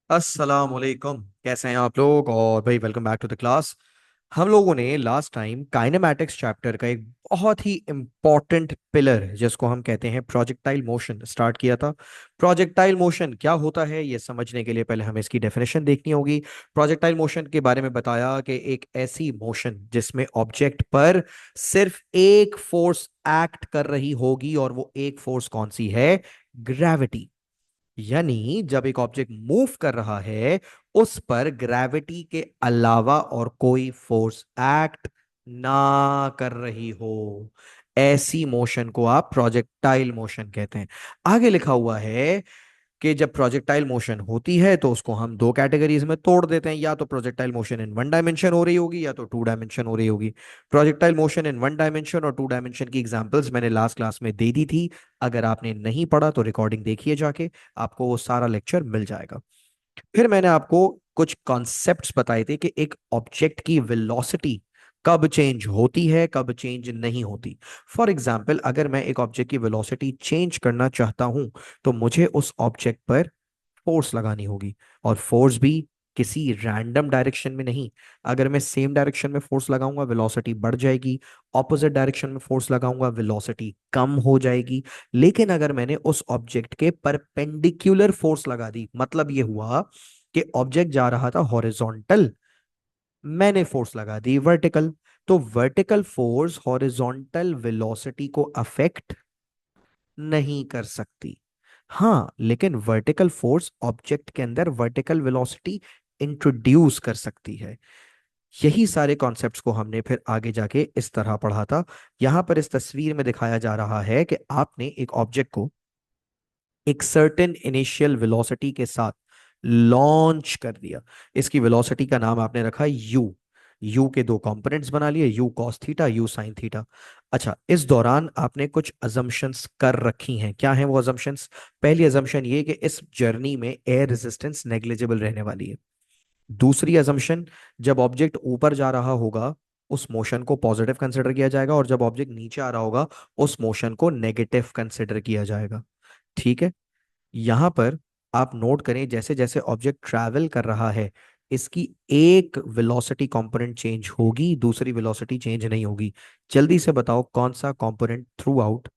अस्सलाम वालेकुम। कैसे हैं आप लोग? और भाई welcome back to the class. हम लोगों ने लास्ट टाइम काइनेमैटिक्स चैप्टर का एक बहुत ही इंपॉर्टेंट पिलर जिसको हम कहते हैं प्रोजेक्टाइल मोशन स्टार्ट किया था। प्रोजेक्टाइल मोशन क्या होता है ये समझने के लिए पहले हमें इसकी डेफिनेशन देखनी होगी। प्रोजेक्टाइल मोशन के बारे में बताया कि एक ऐसी मोशन जिसमें ऑब्जेक्ट पर सिर्फ एक फोर्स एक्ट कर रही होगी, और वो एक फोर्स कौन सी है? ग्रेविटी। यानी जब एक ऑब्जेक्ट मूव कर रहा है, उस पर ग्रेविटी के अलावा और कोई फोर्स एक्ट ना कर रही हो, ऐसी मोशन को आप प्रोजेक्टाइल मोशन कहते हैं। आगे लिखा हुआ है कि जब प्रोजेक्टाइल मोशन होती है तो उसको हम दो कैटेगरीज में तोड़ देते हैं, या तो projectile motion in one dimension हो रही होगी या तो टू डायमेंशन हो रही होगी। Projectile motion in one dimension और टू डायमेंशन की एग्जांपल्स मैंने लास्ट क्लास में दे दी थी। अगर आपने नहीं पढ़ा तो रिकॉर्डिंग देखिए जाके, आपको वो सारा लेक्चर मिल जाएगा। फिर मैंने आपको कुछ कॉन्सेप्ट्स बताए थे कि एक ऑब्जेक्ट की वेलोसिटी कब चेंज होती है, कब चेंज नहीं होती। फॉर एग्जाम्पल, अगर मैं एक ऑब्जेक्ट की वेलोसिटी चेंज करना चाहता हूं तो मुझे उस ऑब्जेक्ट पर फोर्स लगानी होगी, और फोर्स भी किसी रैंडम डायरेक्शन में नहीं। अगर मैं सेम डायरेक्शन में फोर्स लगाऊंगा वेलोसिटी बढ़ जाएगी, ऑपोजिट डायरेक्शन में फोर्स लगाऊंगा वेलोसिटी कम हो जाएगी। लेकिन अगर मैंने उस ऑब्जेक्ट के परपेंडिकुलर फोर्स लगा दी, मतलब ये हुआ कि ऑब्जेक्ट जा रहा था हॉरिजॉन्टल, मैंने फोर्स लगा दी वर्टिकल, तो वर्टिकल फोर्स हॉरिजॉन्टल वेलोसिटी को अफेक्ट नहीं कर सकती। हाँ, लेकिन वर्टिकल फोर्स ऑब्जेक्ट के अंदर वर्टिकल वेलोसिटी इंट्रोड्यूस कर सकती है। यही सारे कॉन्सेप्ट्स को हमने फिर आगे जाके इस तरह पढ़ा था। यहां पर इस तस्वीर में दिखाया जा रहा है कि आपने एक ऑब्जेक्ट को एक सर्टेन इनिशियल वेलोसिटी के साथ लॉन्च कर दिया। इसकी वेलोसिटी का नाम आपने रखा यू। यू के दो कंपोनेंट्स बना लिए, you cos theta, you sine theta. अच्छा, इस दौरान आपने कुछ अजम्पशंस कर रखी हैं। क्या हैं वो अजम्पशंस? पहली अजम्पशन ये कि इस जर्नी में एयर रेजिस्टेंस नेग्लिजिबल रहने वाली है। दूसरी अजम्पशन, जब ऑब्जेक्ट ऊपर जा रहा होगा उस मोशन को पॉजिटिव कंसिडर किया जाएगा, और जब ऑब्जेक्ट नीचे आ रहा होगा उस मोशन को नेगेटिव कंसिडर किया जाएगा। ठीक है। यहां पर आप नोट करें, जैसे जैसे ऑब्जेक्ट ट्रैवल कर रहा है इसकी एक वेलोसिटी कंपोनेंट चेंज होगी, दूसरी वेलोसिटी चेंज नहीं होगी। जल्दी से बताओ कौन सा कंपोनेंट थ्रू आउट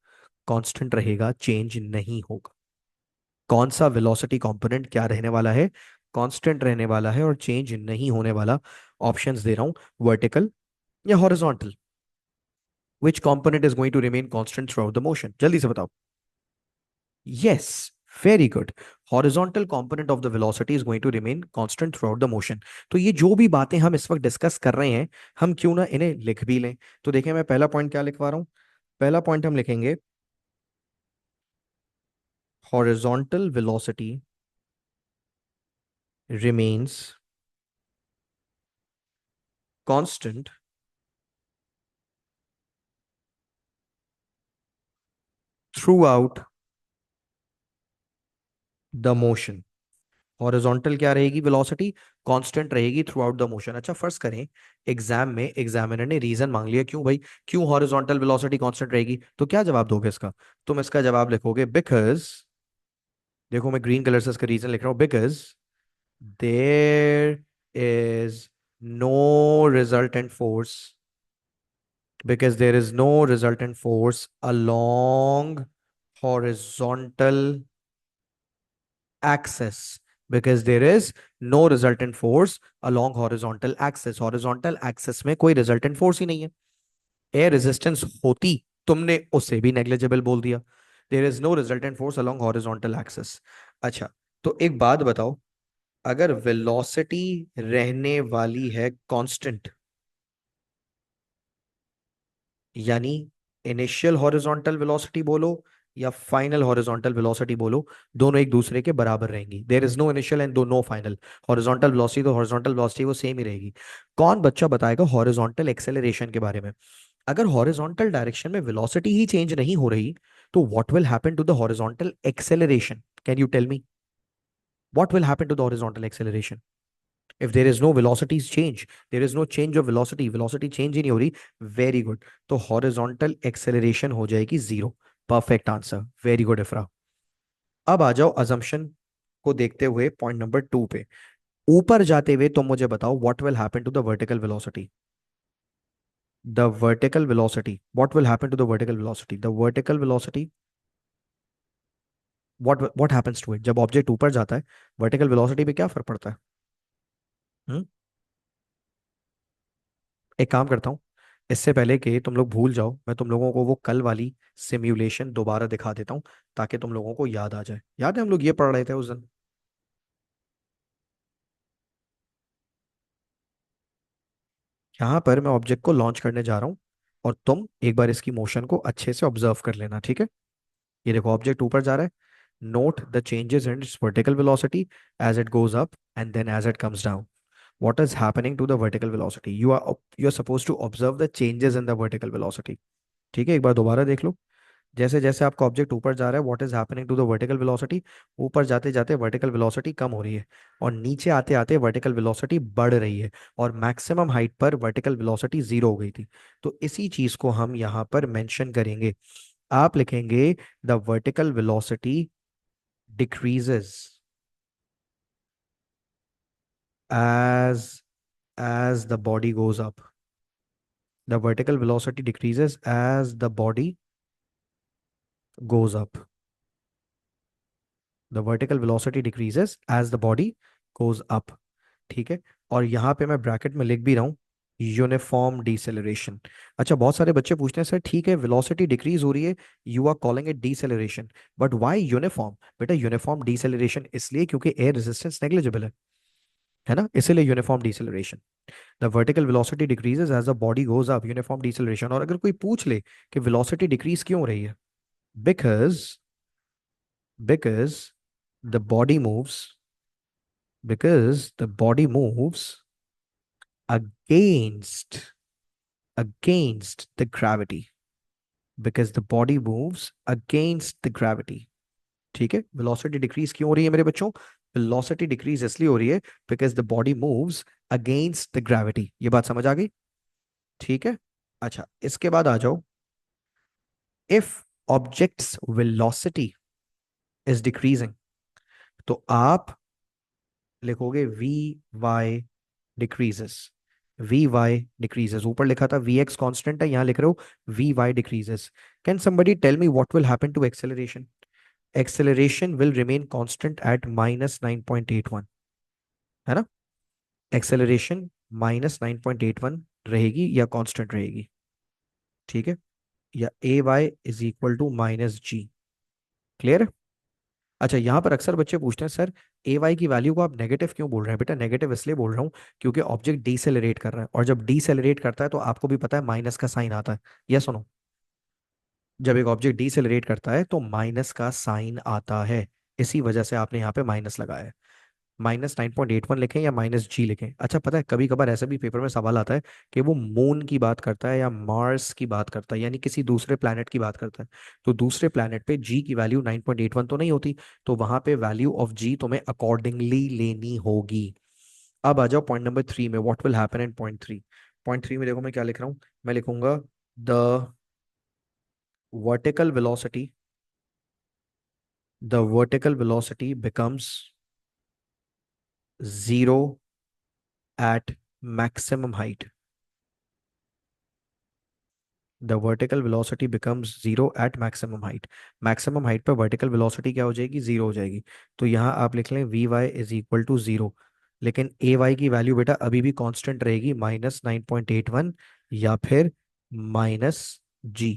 कांस्टेंट रहेगा, चेंज नहीं होगा? कौन सा वेलोसिटी कंपोनेंट क्या रहने वाला है? कांस्टेंट रहने वाला है और चेंज नहीं होने वाला। ऑप्शंस दे रहा हूं, वर्टिकल या horizontal. Which component is going to remain constant throughout the motion? जल्दी से बताओ। Yes, very good. Horizontal component of the velocity is going to remain constant throughout the motion. तो ये जो भी बातें हम इस वक्त डिस्कस कर रहे हैं, हम क्यों ना इन्हें लिख भी लें। तो देखिए, मैं पहला पॉइंट क्या लिखवा रहा हूं। पहला पॉइंट हम लिखेंगे, horizontal velocity remains constant throughout the motion। Horizontal क्या रहेगी वेलोसिटी? कांस्टेंट रहेगी थ्रू आउट द मोशन। अच्छा, फर्ज करें एग्जाम में एग्जामिनर ने रीजन मांग लिया, क्यों भाई, क्यों हॉरिजॉन्टल वेलोसिटी कांस्टेंट रहेगी, तो क्या जवाब दोगे इसका? तुम इसका जवाब लिखोगे बिकॉज, देखो मैं ग्रीन कलर से इसका रीजन लिख रहा हूं, because there is no resultant force, because there is no resultant force along horizontal axis, because there is no resultant force along horizontal axis। horizontal axis में कोई resultant force ही नहीं है। Air resistance होती, तुमने उसे भी नेग्लिजिबल बोल दिया। There is no resultant force along horizontal axis. अच्छा, तो एक बात बताओ, अगर वेलोसिटी रहने वाली है कांस्टेंट, यानी इनिशियल हॉरिजॉन्टल वेलोसिटी बोलो या फाइनल हॉरिजॉन्टल वेलोसिटी बोलो, दोनों एक दूसरे के बराबर रहेंगी। There is no initial and दो नो फाइनल। हॉरिजॉन्टल वेलोसिटी तो हॉरिजॉन्टल वेलोसिटी वो सेम ही रहेगी। कौन बच्चा बताएगा हॉरिजॉन्टल एक्सेलरेशन के बारे में? अगर हॉरिजॉन्टल डायरेक्शन में वेलोसिटी ही चेंज नहीं हो रही, तो what will happen to the horizontal acceleration? Can you tell me what will happen to the horizontal acceleration? if there is no velocity change, there is no change of velocity, velocity change ही नहीं हो रही। Very good, तो horizontal acceleration हो जाएगी zero. Perfect answer, very good Ifra. अब आ जाओ assumption को देखते हुए पॉइंट नंबर 2 पे ऊपर जाते हुए तुम मुझे बताओ what will happen to the vertical velocity. The vertical velocity, what will happen to the vertical velocity, the vertical velocity, what happens to it जब ऑब्जेक्ट ऊपर जाता है. वर्टिकल वेलोसिटी पे क्या फर्क पड़ता है? हम्म. एक काम करता हूँ, इससे पहले कि तुम लोग भूल जाओ, मैं तुम लोगों को वो कल वाली सिम्युलेशन दोबारा दिखा देता हूँ ताकि तुम लोगों को याद आ जाए. याद है हम लोग ये पढ़ रहे थे उस दिन? यहाँ पर मैं ऑब्जेक्ट को लॉन्च करने जा रहा हूँ और तुम एक बार इसकी मोशन को अच्छे से ऑब्जर्व कर लेना, ठीक है? ये देखो ऑब्जेक्ट ऊपर जा रहा है. Note the changes in its vertical velocity as it goes up and then as it comes down. What is happening to the vertical velocity? You are supposed to observe the changes in the vertical velocity. ठीक है, एक बार दोबारा देख लो. जैसे जैसे आपका object ऊपर जा रहा है, what is happening to the vertical velocity? ऊपर जाते जाते वर्टिकल वेलोसिटी कम हो रही है और नीचे आते आते वर्टिकल वेलोसिटी बढ़ रही है और मैक्सिमम हाइट पर वर्टिकल वेलोसिटी जीरो हो गई थी. तो इसी चीज को हम यहाँ पर मेंशन करेंगे. आप लिखेंगे the vertical velocity decreases as as the body goes up. The vertical velocity decreases as the body goes up. The vertical velocity decreases as the body goes up. ठीक है. और यहाँ पे मैं ब्रैकेट में लिख भी रहा हूँ यूनिफॉर्म डिसेलरेशन. अच्छा, बहुत सारे बच्चे पूछते हैं सर ठीक है वेलोसिटी डिक्रीज हो रही है, you are calling it deceleration, but why uniform? बेटा यूनिफॉर्म डिसेलरेशन इसलिए क्योंकि एयर रेजिस्टेंस नेग्लिजिबल है ना, इसीलिए uniform deceleration. The vertical velocity decreases as the body goes up, uniform deceleration. और अगर कोई पूछ ले कि वेलोसिटी डिक्रीज क्यों हो रही है, because because the body moves because the body moves against against the gravity, because the body moves against the gravity. ठीक है, वेलोसिटी डिक्रीज क्यों हो रही है मेरे बच्चों? वेलोसिटी डिक्रीज इसलिए हो रही है because the body moves against the gravity. ये बात समझ आ गई? ठीक है. अच्छा, इसके बाद आ जाओ. If object's velocity is decreasing तो आप लिखोगे v y decreases. V y decreases, ऊपर लिखा था वी एक्स कॉन्स्टेंट है, यहां लिख रहे हो v y decreases. Can somebody tell me what will happen to acceleration? Acceleration will remain constant at -9.81, है ना? एक्सेलरेशन -9.81 रहेगी या कांस्टेंट रहेगी? ठीक है. या a y is equal to -g. Clear है? अच्छा, यहाँ पर अक्सर बच्चे पूछते हैं सर ए वाई की वैल्यू को आप नेगेटिव क्यों बोल रहे हैं? बेटा नेगेटिव इसलिए बोल रहा हूँ क्योंकि ऑब्जेक्ट डीसेलरेट कर रहा है और जब डीसेलरेट करता है तो आपको भी पता है माइनस का साइन आता है. यस सुनो, जब एक ऑब्जेक्ट डीसेलरेट करता है तो माइनस का साइन आता है, इसी वजह से आपने यहाँ पे माइनस लगाया है. -9.81 लिखें या -g लिखें? अच्छा, पता है कभी कभार ऐसा भी पेपर में सवाल आता है कि वो मून की बात करता है या मार्स की बात करता है, यानी किसी दूसरे प्लैनेट की बात करता है. तो दूसरे प्लैनेट पे g की वैल्यू 9.81 तो नहीं होती, तो वहां पे वैल्यू ऑफ g तुम्हें अकॉर्डिंगली लेनी होगी. अब आ जाओ पॉइंट नंबर 3 में, what will happen in point 3. Point 3 में देखो मैं क्या लिख रहा हूँ. मैं लिखूंगा the vertical velocity the vertical velocity becomes zero at maximum height. The vertical velocity becomes zero at maximum height. Maximum height पर vertical velocity क्या हो जाएगी? जीरो हो जाएगी. तो यहाँ आप लिख लें v y is equal to zero. लेकिन ए वाई की वैल्यू बेटा अभी भी कांस्टेंट रहेगी -9.81 या फिर -g.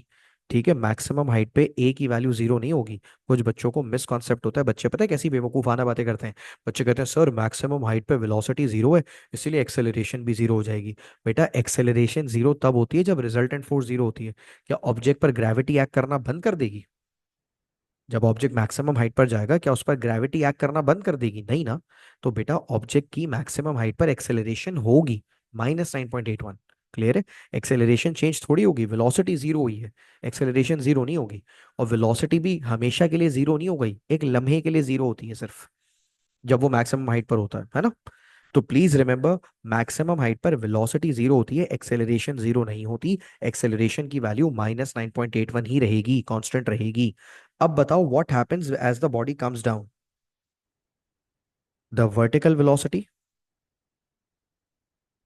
ठीक है, मैक्सिमम हाइट पे ए की वैल्यू जीरो नहीं होगी. कुछ बच्चों को मिसकॉन्सेप्ट होता है, बच्चे पता है कैसी बेवकूफाना बातें करते हैं. बच्चे कहते हैं सर मैक्सिमम हाइट पे वेलोसिटी जीरो है इसीलिए एक्सेलरेशन भी जीरो हो जाएगी. बेटा एक्सेलरेशन जीरो तब होती है जब रिजल्टेंट फोर्स जीरो होती है. क्या ऑब्जेक्ट पर ग्रेविटी एक्ट करना बंद कर देगी? जब ऑब्जेक्ट मैक्सिमम हाइट पर जाएगा क्या उस पर ग्रेविटी एक्ट करना बंद कर देगी? नहीं ना. तो बेटा ऑब्जेक्ट की मैक्सिमम हाइट पर एक्सेलरेशन होगी -9.81. क्लियर है? एक्सेलरेशन चेंज थोड़ी होगी, वेलोसिटी जीरो हुई है, एक्सेलरेशन जीरो नहीं होगी. और वेलोसिटी भी हमेशा के लिए जीरो नहीं हो गई, एक लम्हे के लिए जीरो होती है सिर्फ जब वो मैक्सिमम हाइट पर होता है ना? तो प्लीज रिमेंबर, मैक्सिमम हाइट पर वेलोसिटी जीरो होती है, एक्सेलरेशन जीरो नहीं होती. एक्सेलरेशन की वैल्यू -9.81 ही रहेगी, कांस्टेंट रहेगी. अब बताओ what happens as the body comes down. The vertical velocity,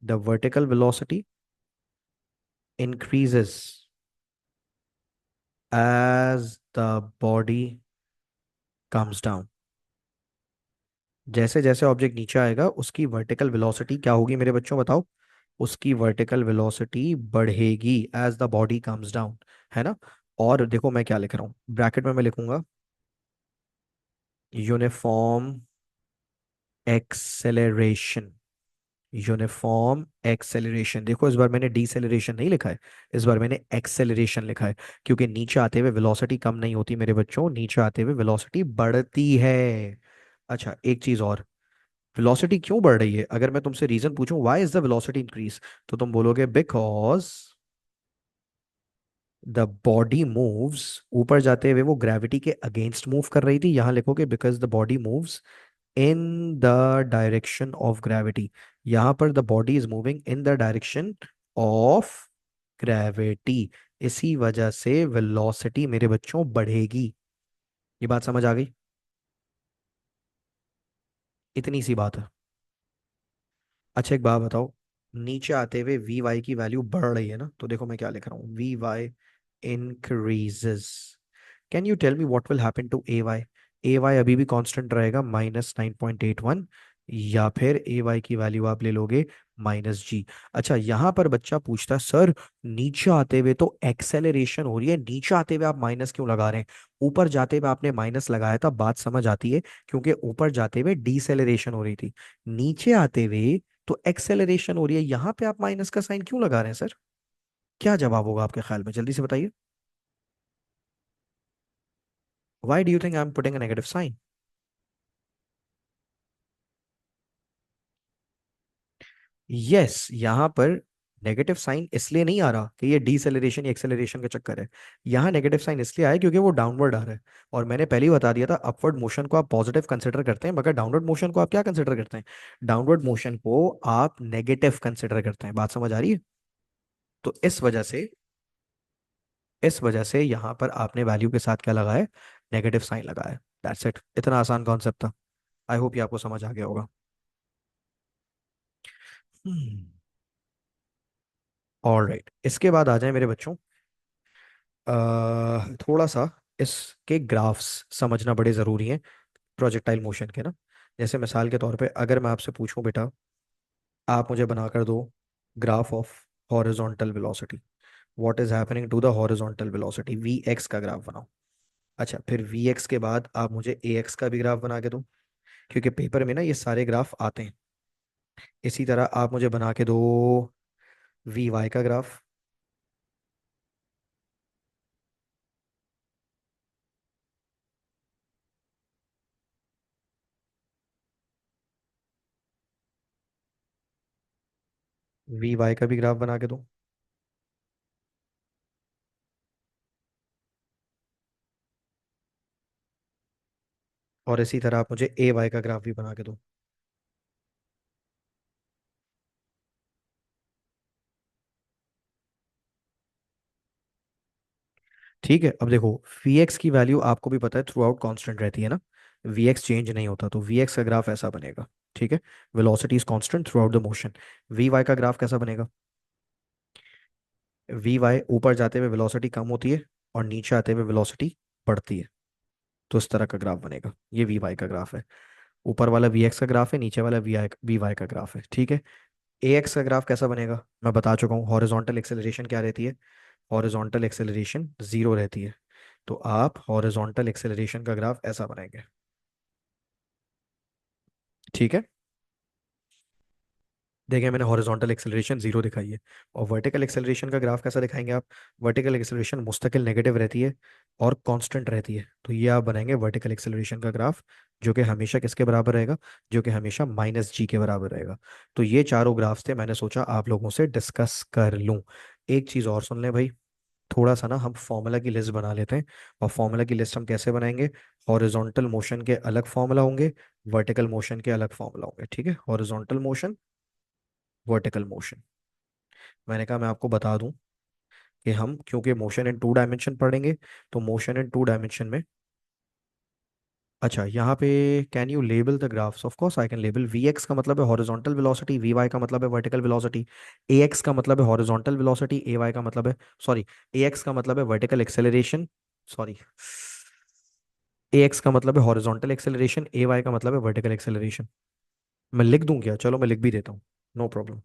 the vertical velocity increases as the body comes down। जैसे जैसे ऑब्जेक्ट नीचे आएगा उसकी वर्टिकल वेलोसिटी क्या होगी मेरे बच्चों बताओ? उसकी वर्टिकल वेलोसिटी बढ़ेगी as the body comes down, है ना? और देखो मैं क्या लिख रहा हूँ ब्रैकेट में, मैं लिखूंगा यूनिफॉर्म एक्सेलरेशन। Uniform acceleration. देखो इस बार मैंने डीसेलरेशन नहीं लिखा है, इस बार मैंने एक्सेलरेशन लिखा है, क्योंकि नीचे आते हुए वेलोसिटी कम नहीं होती मेरे बच्चों, नीचे आते हुए वेलोसिटी बढ़ती है। अच्छा एक चीज और, वेलोसिटी क्यों बढ़ रही है? अगर मैं तुमसे रीजन पूछूं why is the velocity increase, तो तुम बोलोगे बिकॉज द बॉडी मूव्स, ऊपर जाते हुए वो ग्रेविटी के अगेंस्ट मूव कर रही थी, यहां लिखोगे because the body moves in the direction of gravity. यहां पर the body is moving in the direction of gravity, इसी वजह से वेलोसिटी मेरे बच्चों बढ़ेगी। ये बात समझ आ गई? इतनी सी बात है। अच्छा एक बात बताओ, नीचे आते हुए वी वाई की वैल्यू बढ़ रही है ना, तो देखो मैं क्या लिख रहा हूँ, v y increases. Can you tell me what will happen to a y? A y अभी भी कांस्टेंट रहेगा -9.81, या फिर ए वाई की वैल्यू आप ले लोगे -g। अच्छा यहाँ पर बच्चा पूछता है सर नीचे आते हुए तो एक्सेलरेशन हो रही है, नीचे आते हुए आप माइनस क्यों लगा रहे हैं? ऊपर जाते हुए आपने माइनस लगाया था, बात समझ आती है, क्योंकि ऊपर जाते हुए डीसेलरेशन हो रही थी, नीचे आते हुए तो एक्सेलरेशन हो रही है, यहां पे आप माइनस का साइन क्यों लगा रहे हैं सर? क्या जवाब होगा आपके ख्याल में, जल्दी से बताइए। Why do you think I am putting a negative sign? Yes, यहाँ पर नेगेटिव साइन इसलिए नहीं आ रहा कि ये डीसेलरेशन या एक्सेलरेशन का चक्कर है, यहाँ नेगेटिव साइन इसलिए आया क्योंकि वो डाउनवर्ड आ रहा है। और मैंने पहले ही बता दिया था अपवर्ड मोशन को आप पॉजिटिव कंसिडर करते हैं, मगर डाउनवर्ड मोशन को आप क्या कंसिडर करते हैं? डाउनवर्ड मोशन को आप नेगेटिव कंसिडर करते हैं। बात समझ आ रही है? तो इस वजह से यहाँ पर आपने वैल्यू के साथ क्या लगाया है? नेगेटिव साइन लगाया है। दैट्स इट, इतना आसान कॉन्सेप्ट था। आई होप ये आपको समझ आ गया होगा। ऑलराइट, इसके बाद आ जाए मेरे बच्चों, थोड़ा सा इसके ग्राफ्स समझना बड़े ज़रूरी हैं प्रोजेक्टाइल मोशन के ना। जैसे मिसाल के तौर पे अगर मैं आपसे पूछूं बेटा, आप मुझे बनाकर दो graph of horizontal velocity, what is happening to the horizontal velocity, v x का ग्राफ बनाओ। अच्छा फिर वी एक्स के बाद आप मुझे ए एक्स का भी ग्राफ बना के दो, क्योंकि पेपर में ना ये सारे ग्राफ आते हैं। इसी तरह आप मुझे बना के दो वी वाई का ग्राफ, वी वाई का भी ग्राफ बना के दो, और इसी तरह आप मुझे ए वाई का ग्राफ भी बना के दो। ठीक है, अब देखो वी एक्स की वैल्यू आपको भी पता है थ्रू आउट कॉन्स्टेंट रहती है ना, वी एक्स चेंज नहीं होता, तो वी एक्स का ग्राफ ऐसा बनेगा। ठीक है, velocity is constant throughout the motion. V y का ग्राफ कैसा बनेगा? वी वाई ऊपर जाते हुए वेलोसिटी कम होती है और नीचे आते हुए वेलोसिटी बढ़ती है, तो इस तरह का ग्राफ बनेगा। ये वी वाई का ग्राफ है। ऊपर वाला वी एक्स का ग्राफ है, नीचे वाला वी वाई का ग्राफ है। ठीक है, ए एक्स का ग्राफ कैसा बनेगा? मैं बता चुका हूँ, हॉरिजॉन्टल एक्सेलरेशन क्या रहती है? हॉरिजॉन्टल एक्सेलरेशन जीरो रहती है, तो आप हॉरिजॉन्टल एक्सेलरेशन का ग्राफ ऐसा बनाएंगे। ठीक है, देखिए मैंने हॉरिजॉन्टल एक्सेलरेशन जीरो दिखाई है। और वर्टिकल एक्सेलरेशन का ग्राफ कैसा दिखाएंगे आप? वर्टिकल एक्सेलरेशन मुस्तकिल नेगेटिव रहती है और कांस्टेंट रहती है, तो ये आप बनाएंगे वर्टिकल एक्सेलरेशन का ग्राफ, जो कि हमेशा किसके बराबर रहेगा? जो कि हमेशा -g के बराबर रहेगा। तो ये चारों ग्राफ्स थे, मैंने सोचा आप लोगों से डिस्कस कर लूं। एक चीज़ और सुन लें भाई, थोड़ा सा ना हम फॉर्मूला की लिस्ट बना लेते हैं। और फॉर्मूला की लिस्ट हम कैसे बनाएंगे? हॉरिजॉन्टल मोशन के अलग फॉर्मूला होंगे, वर्टिकल मोशन के अलग फॉर्मूला होंगे। ठीक है, हॉरिजॉन्टल मोशन, वर्टिकल मोशन। मैंने कहा मैं आपको बता दूं कि हम क्योंकि मोशन इन टू डायमेंशन पढ़ेंगे, तो मोशन इन टू डायमेंशन में अच्छा, यहाँ पे can you label the graphs? Of course I can label. V x का मतलब है हॉरिजॉन्टल वेलोसिटी, वी वाई का मतलब है वर्टिकल वेलोसिटी, ए एक्स का मतलब है हॉरिजॉन्टल वेलोसिटी, ए वाई का मतलब है, सॉरी, ए एक्स का मतलब है वर्टिकल एक्सेलरेशन, सॉरी, ए एक्स का मतलब है हॉरिजॉन्टल एक्सेलरेशन, ए वाई का मतलब है वर्टिकल एक्सेलरेशन। मैं लिख दूं क्या? चलो मैं लिख भी देता हूँ, no problem.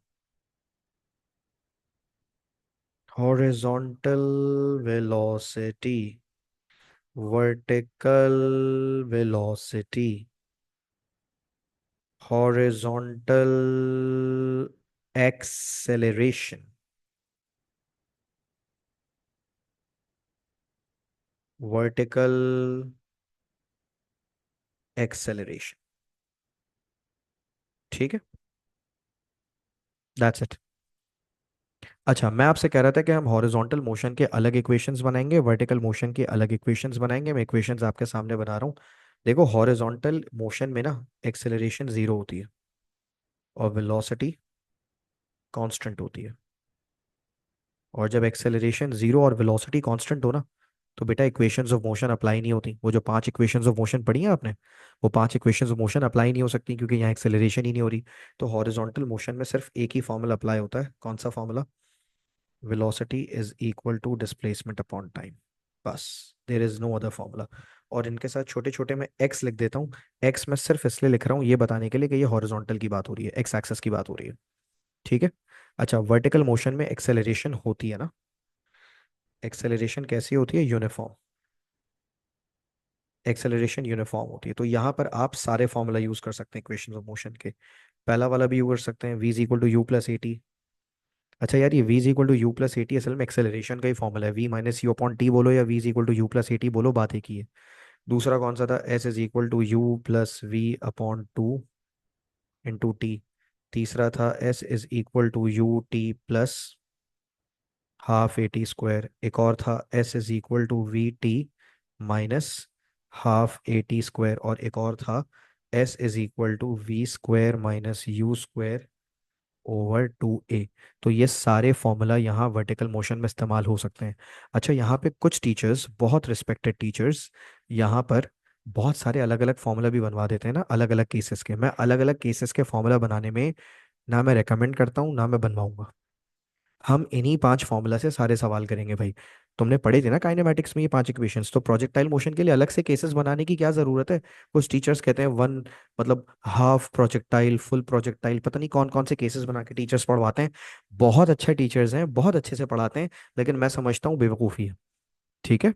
Horizontal velocity, vertical velocity, horizontal acceleration, vertical acceleration. ठीक है, दैट्स इट। अच्छा, मैं आपसे कह रहा था कि हम हॉरिजॉन्टल मोशन के अलग इक्वेशंस बनाएंगे, वर्टिकल मोशन के अलग इक्वेशंस बनाएंगे। मैं इक्वेशंस आपके सामने बना रहा हूँ। देखो, हॉरिजॉन्टल मोशन में ना एक्सेलरेशन जीरो होती है और वेलोसिटी कांस्टेंट होती है। और जब एक्सेलरेशन जीरो और वेलोसिटी कांस्टेंट हो ना, तो बेटा इक्वेशंस ऑफ मोशन अप्लाई नहीं होती। वो जो पांच इक्वेशंस ऑफ मोशन पढ़ी है आपने, वो पांच इक्वेशंस ऑफ मोशन अप्लाई नहीं हो सकती, क्योंकि यहाँ एक्सेलरेशन ही नहीं हो रही। तो हॉरिजॉन्टल मोशन में सिर्फ एक ही फॉर्मूला अप्लाई होता है। कौन सा formula? velocity is equal to displacement upon time. बस, there is no other formula. और इनके साथ छोटे छोटे मैं एक्स लिख देता हूँ। एक्स मैं सिर्फ इसलिए लिख रहा हूँ ये बताने के लिए कि ये हॉरिजॉन्टल की बात हो रही है, एक्स एक्सेस की बात हो रही है। ठीक है। अच्छा, वर्टिकल मोशन में एक्सेलरेशन होती है ना, एक्सेलरेशन कैसी होती है? यूनिफॉर्म। एक्सेलरेशन यूनिफॉर्म होती है। तो यहाँ पर आप सारे फॉर्मूला यूज कर सकते हैं इक्वेशन ऑफ मोशन के। पहला वाला भी यूज कर सकते हैं, v is equal to u plus a t. अच्छा यार, ये v is equal to u plus a t असल में एक्सेलरेशन का ही फॉर्मूला है। v minus u upon t बोलो या v is equal to u plus a t बोलो, बात एक ही है। दूसरा कौन सा था? s is equal to u plus v upon two into t. तीसरा था s is equal to u t plus half a t square. एक और था s is equal to v t minus half a t square. और एक और था s is equal to v square minus u square over two a. तो ये सारे फॉर्मूला यहाँ वर्टिकल मोशन में इस्तेमाल हो सकते हैं। अच्छा, यहाँ पे कुछ टीचर्स, बहुत रिस्पेक्टेड टीचर्स, यहाँ पर बहुत सारे अलग अलग फॉर्मूला भी बनवा देते हैं ना, अलग अलग केसेस के। मैं अलग अलग केसेस के फॉर्मूला बनाने में ना मैं रेकमेंड करता हूँ ना मैं बनवाऊंगा। हम इन्हीं पांच फॉर्मूला से सारे सवाल करेंगे भाई। तुमने पढ़े थे ना काइनेमेटिक्स में ये पांच इक्वेशंस, तो प्रोजेक्टाइल मोशन के लिए अलग से केसेस बनाने की क्या जरूरत है? कुछ टीचर्स कहते हैं वन, मतलब हाफ प्रोजेक्टाइल, फुल प्रोजेक्टाइल, पता नहीं कौन कौन से केसेस बना के टीचर्स पढ़वाते हैं। बहुत अच्छे टीचर्स हैं, बहुत अच्छे से पढ़ाते हैं, लेकिन मैं समझता हूँ बेवकूफ़ी है। ठीक है।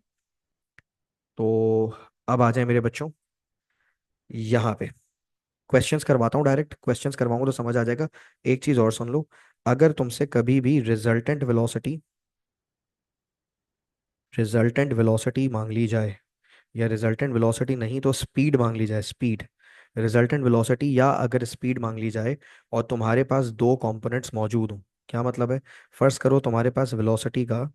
तो अब आ जाए मेरे बच्चों यहाँ पे, क्वेश्चंस करवाता हूँ, डायरेक्ट क्वेश्चंस करवाऊंगा तो समझ आ जाएगा। एक चीज और सुन लो, अगर तुमसे कभी भी रिजल्टेंट वेलोसिटी मांग ली जाए, या रिजल्टेंट वेलोसिटी नहीं तो स्पीड मांग ली जाए, स्पीड, रिजल्टेंट वेलोसिटी या अगर स्पीड मांग ली जाए, और तुम्हारे पास दो कंपोनेंट्स मौजूद हों। क्या मतलब है? फर्स्ट करो, तुम्हारे पास वेलोसिटी का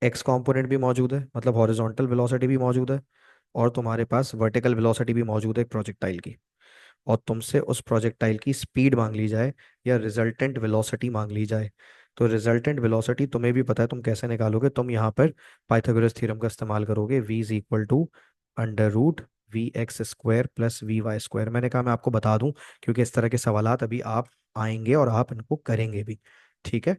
एक्स कंपोनेंट भी मौजूद है, मतलब हॉरिजॉन्टल वेलोसिटी भी मौजूद है, और तुम्हारे पास वर्टिकल वेलोसिटी भी मौजूद है एक प्रोजेक्टाइल की, और तुमसे उस प्रोजेक्टाइल की स्पीड मांग ली जाए या रिजल्टेंट वेलोसिटी मांग ली जाए। तो रिजल्टेंट वेलोसिटी तुम्हें भी पता है तुम कैसे निकालोगे। तुम यहाँ पर पाइथागोरस थ्योरम का इस्तेमाल करोगे, v is equal to under root v x square plus v y square. मैंने कहा मैं आपको बता दूं, क्योंकि इस तरह के सवालात अभी आप आएंगे और आप इनको करेंगे भी। ठीक है।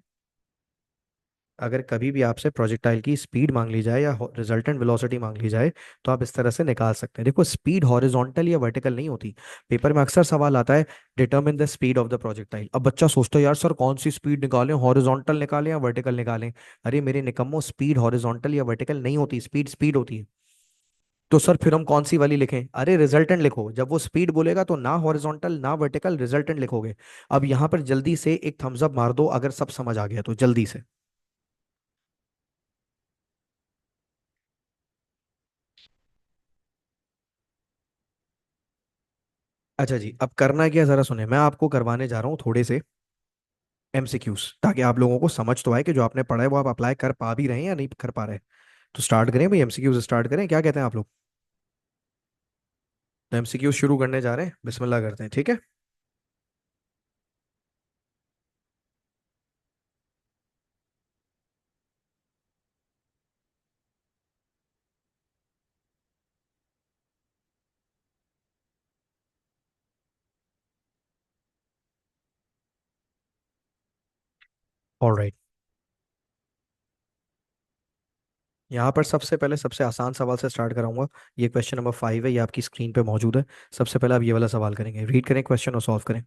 अगर कभी भी आपसे प्रोजेक्टाइल की स्पीड मांग ली जाए या रिजल्टेंट वेलोसिटी मांग ली जाए, तो आप इस तरह से निकाल सकते हैं। देखो, स्पीड हॉरिजॉन्टल या वर्टिकल नहीं होती। पेपर में अक्सर सवाल आता है, determine the speed of the projectile. अब बच्चा सोचता है यार सर कौन सी स्पीड निकालें, हॉरिजॉन्टल निकालें या वर्टिकल निकालें? अरे मेरे निकम्मो, स्पीड हॉरिजॉन्टल या वर्टिकल नहीं होती, स्पीड स्पीड होती है। तो सर फिर हम कौन सी वाली लिखें? अरे रिजल्टेंट लिखो, जब वो स्पीड बोलेगा तो ना हॉरिजॉन्टल ना वर्टिकल, रिजल्टेंट लिखोगे। अब यहाँ पर जल्दी से एक थम्स अप मार दो अगर सब समझ आ गया तो, जल्दी से। अच्छा जी, अब करना क्या जरा सुने, मैं आपको करवाने जा रहा हूँ थोड़े से एमसीक्यूज, ताकि आप लोगों को समझ तो आए कि जो आपने पढ़ा है वो आप अप्लाई कर पा भी रहे हैं या नहीं कर पा रहे। तो स्टार्ट करें भाई, एमसीक्यूज स्टार्ट करें, क्या कहते हैं आप लोग? तो एमसीक्यूज शुरू करने जा रहे हैं, बिस्मिल्लाह करते हैं, ठीक है। ऑलराइट, यहाँ पर सबसे पहले सबसे आसान सवाल से स्टार्ट कराऊंगा। ये क्वेश्चन नंबर 5 है, ये आपकी स्क्रीन पे मौजूद है। सबसे पहले आप ये वाला सवाल करेंगे, रीड करें क्वेश्चन और सॉल्व करें।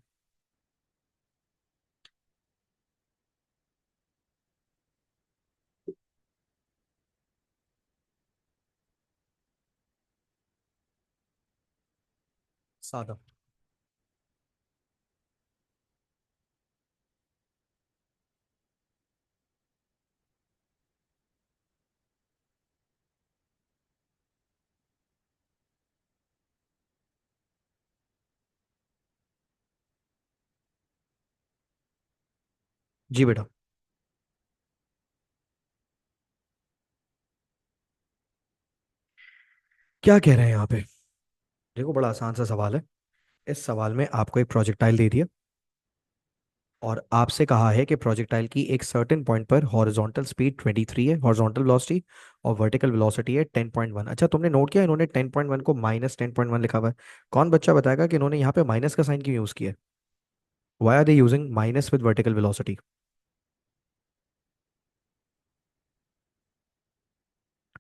सादा। जी बेटा। क्या कह रहे हैं यहाँ पे? देखो, बड़ा आसान सा सवाल है। इस सवाल में आपको एक प्रोजेक्टाइल दे दिया और आपसे कहा है कि प्रोजेक्टाइल की एक सर्टेन पॉइंट पर हॉरिजॉन्टल स्पीड 23 है, हॉरिजॉन्टल वेलोसिटी, और वर्टिकल वेलोसिटी है 10.1। अच्छा, तुमने नोट किया इन्होंने 10.1 को -10.1 लिखा हुआ है। कौन बच्चा बताएगा कि इन्होंने यहाँ पे माइनस का साइन क्यों यूज किया? Why are they using minus with vertical velocity?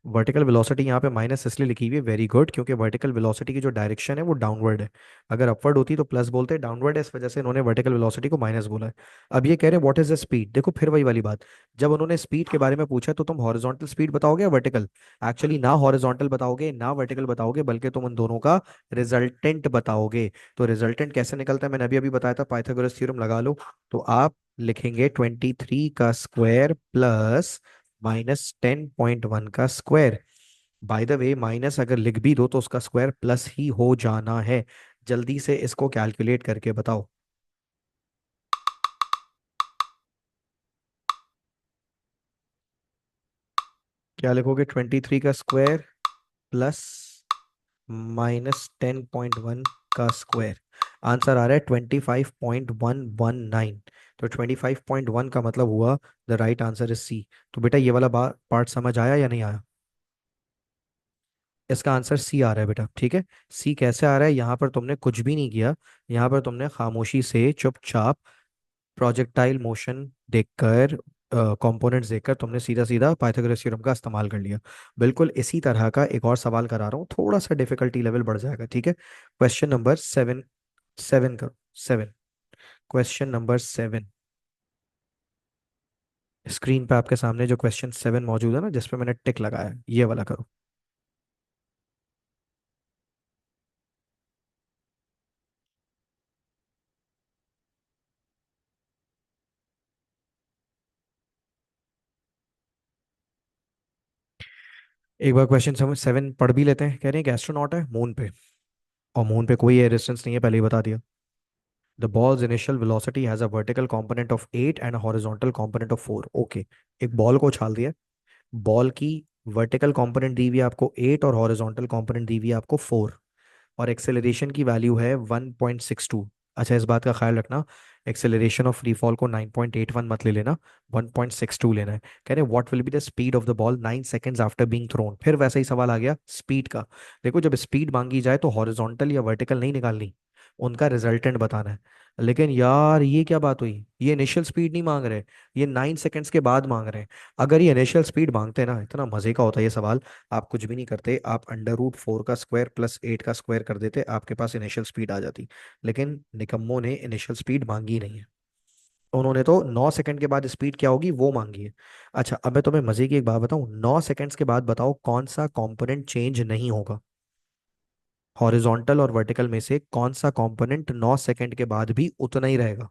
Vertical velocity यहाँ पे माइनस इसलिए लिखी हुई है, वेरी गुड, क्योंकि वर्टिकल वेलोसिटी की जो डायरेक्शन है वो डाउनवर्ड है। अगर अपवर्ड होती तो प्लस बोलते, डाउनवर्ड है, इस वजह से इन्होंने वर्टिकल वेलोसिटी को माइनस बोला है। अब ये कह रहे हैं व्हाट इज द स्पीड। देखो फिर वही वाली बात, जब उन्होंने स्पीड के बारे में पूछा तो तुम हॉरिजॉन्टल स्पीड बताओगे या वर्टिकल? एक्चुअली ना हॉरिजॉन्टल बताओगे ना वर्टिकल बताओगे, बल्कि तुम उन दोनों का रिजल्टेंट बताओगे। तो रिजल्टेंट कैसे निकलता है मैंने अभी अभी बताया था, पाइथागोरस थ्योरम लगा लो। तो आप लिखेंगे 23 का स्क्वायर प्लस -10.1 का square. By the way, minus अगर लिख भी दो तो उसका स्क्वायर प्लस ही हो जाना है। जल्दी से इसको कैलकुलेट करके बताओ। क्या लिखोगे? 23 का स्क्वायर प्लस -10.1 का स्क्वायर। आंसर आ रहा है 25.119। तो 25.1 का मतलब हुआ the right answer is C. तो बेटा ये वाला पार्ट समझ आया या नहीं आया? इसका आंसर सी आ रहा है बेटा, ठीक है। सी कैसे आ रहा है? यहाँ पर तुमने कुछ भी नहीं किया। यहाँ पर तुमने खामोशी से चुपचाप प्रोजेक्टाइल मोशन देखकर, कंपोनेंट्स देखकर तुमने सीधा सीधा पाइथागोरस थ्योरम का इस्तेमाल कर लिया। बिल्कुल इसी तरह का एक और सवाल करा रहा हूँ, थोड़ा सा डिफिकल्टी लेवल बढ़ जाएगा, ठीक है। Question number 7। 7 करो, 7। Question number 7। स्क्रीन पे आपके सामने जो क्वेश्चन 7 मौजूद है ना, जिसपे मैंने टिक लगाया है, ये वाला करो। एक बार क्वेश्चन 7 पढ़ भी लेते हैं। कह रहे हैं कि एस्ट्रोनॉट है मून पे, और मून पे कोई एयर डिस्टेंस नहीं है, पहले ही बता दिया। The ball's initial velocity has a vertical component of 8 and a horizontal component of 4. Okay, एक बॉल को उछाल दिया। बॉल की वर्टिकल कंपोनेंट दी हुई है आपको 8 और हॉरिजॉन्टल कंपोनेंट दी हुई है आपको 4। और एक्सेलरेशन की वैल्यू है 1.62। अच्छा, इस बात का ख्याल रखना, एक्सेलरेशन ऑफ फ्री फॉल को 9.81 मत ले लेना, 1.62 लेना है। कह रहे what will be the speed of the ball 9 seconds after being thrown. फिर वैसा ही सवाल आ गया स्पीड का। देखो, जब स्पीड मांगी जाए तो हॉरिजॉन्टल या वर्टिकल नहीं निकालनी, उनका रिजल्टेंट बताना है। लेकिन यार ये क्या बात हुई, ये इनिशियल स्पीड नहीं मांग रहे, ये 9 सेकंड्स के बाद मांग रहे हैं। अगर ये इनिशियल स्पीड मांगते ना, इतना मजे का होता है ये सवाल। आप कुछ भी नहीं करते, आप √4 का स्क्वायर प्लस 8 का स्क्वायर कर देते, आपके पास इनिशियल स्पीड आ जाती। लेकिन निकम्मों ने इनिशियल स्पीड मांगी नहीं है, उन्होंने तो 9 सेकंड के बाद स्पीड क्या होगी वो मांगी है। अच्छा, अब मैं तुम्हें मजे की एक बात बताऊं, 9 सेकंड्स के बाद बताओ कौन सा कंपोनेंट चेंज नहीं होगा। हॉरिजॉन्टल और वर्टिकल में से कौन सा कंपोनेंट 9 सेकंड के बाद भी उतना ही रहेगा?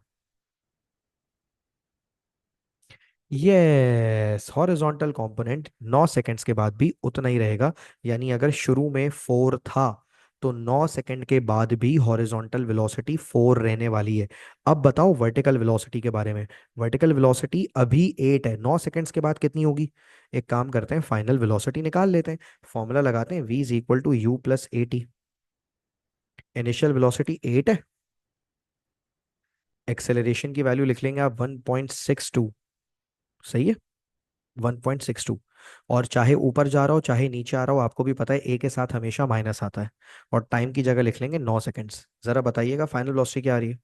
यस, हॉरिजॉन्टल कंपोनेंट 9 सेकंड्स के बाद भी उतना ही रहेगा। यानी अगर शुरू में 4 था तो 9 सेकंड के बाद भी हॉरिजॉन्टल वेलोसिटी 4 रहने वाली है। अब बताओ वर्टिकल वेलोसिटी के बारे में। वर्टिकल वेलोसिटी अभी 8 है, 9 सेकंड्स के बाद कितनी होगी? एक काम करते हैं, फाइनल वेलोसिटी निकाल लेते हैं। फॉर्मूला लगाते हैं, v is equal to u plus a t. Initial velocity 8 है, एक्सेलरेशन की वैल्यू लिख लेंगे आप 1.62। सही है, 1.62। और चाहे ऊपर जा रहा हो चाहे नीचे आ रहा हो, आपको भी पता है ए के साथ हमेशा माइनस आता है। और टाइम की जगह लिख लेंगे 9 सेकंड्स। जरा बताइएगा फाइनल वेलोसिटी क्या आ रही है?